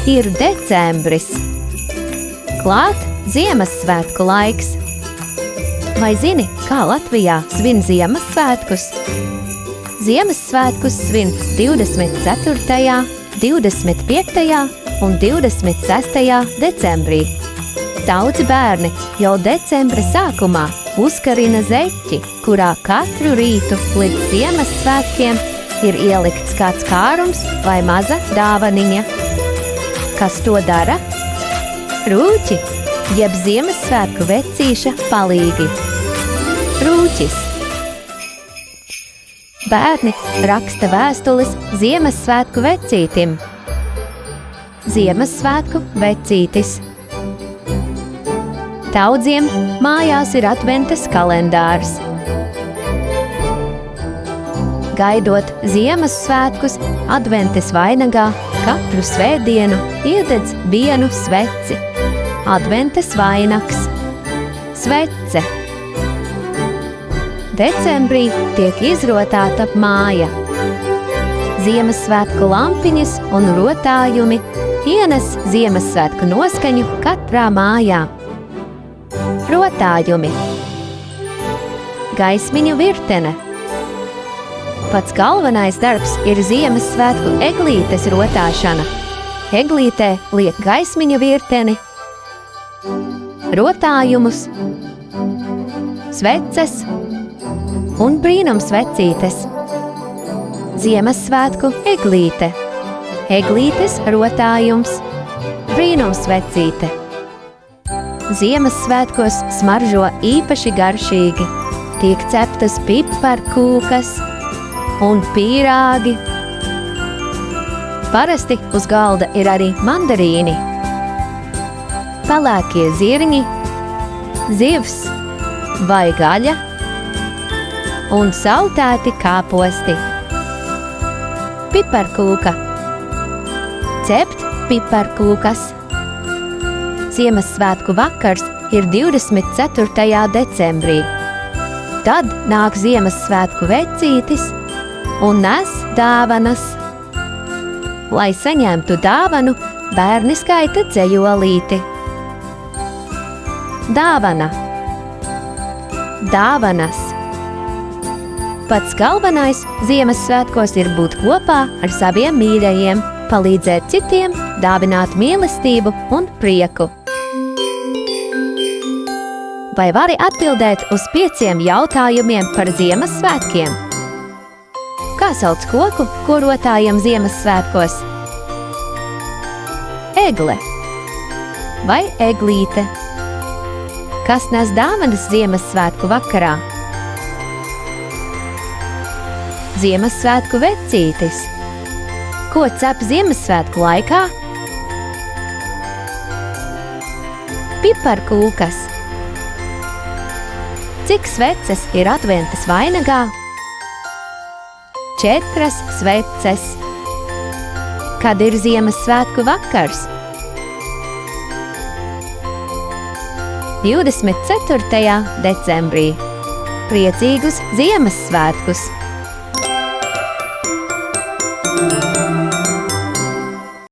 Ir decembris. Klāt Ziemassvētku laiks. Vai zini, kā Latvijā svin Ziemassvētkus? Ziemassvētkus svin 24., 25. un 26. decembrī. Daudzi bērni jau decembra sākumā uzkarina zeķi, kurā katru rītu līdz Ziemassvētkiem ir ielikts kāds kārums vai maza dāvaniņa. Kas to dara? Rūķi, jeb Ziemassvētku vecīša palīgi. Rūķis. Bērni raksta vēstules Ziemassvētku vecītim. Ziemassvētku vecītis. Daudziem mājās ir adventes kalendārs. Gaidot Ziemassvētkus, adventes vainagā katru svētdienu iededz vienu sveci. Adventes vainags. Svece. Decembrī tiek izrotāta māja. Ziemassvētku lampiņas un rotājumi ienes Ziemassvētku noskaņu katrā mājā. Rotājumi. Gaismiņu virtene. Pats galvenais darbs ir Ziemassvētku eglītes rotāšana. Eglītē liek gaismiņu virteni, rotājumus, sveces un brīnumsvecītes. Ziemassvētku eglīte. Eglītes rotājums. Brīnumsvecīte. Ziemassvētkos smaržo īpaši garšīgi. Tiek ceptas piparkūkas un pīrāgi. Parasti uz galda ir arī mandarīni, pelēkie zirņi, zivs vai gaļa un saltēti kāposti. Piparkūka. Cept piparkūkas. Ziemassvētku vakars ir 24. decembrī. Tad nāk Ziemassvētku vecītis un nes dāvanas. Lai saņemtu dāvanu, bērni skaita dzejolīti. Dāvana. Dāvanas. Pats galvenais Ziemassvētkos ir būt kopā ar saviem mīļajiem, palīdzēt citiem, dāvināt mīlestību un prieku. Vai vari atbildēt uz 5 jautājumiem par Ziemassvētkiem? Kā sauc koku, ko rotājam Ziemassvētkos? Egle vai eglīte? Kas nes dāvanas Ziemassvētku vakarā? Ziemassvētku vecītis. Ko cep Ziemassvētku laikā? Piparkūkas. Cik sveces ir adventes vainagā? 4 sveces. Kad ir Ziemassvētku vakars? 24. decembrī. Priecīgus Ziemassvētkus!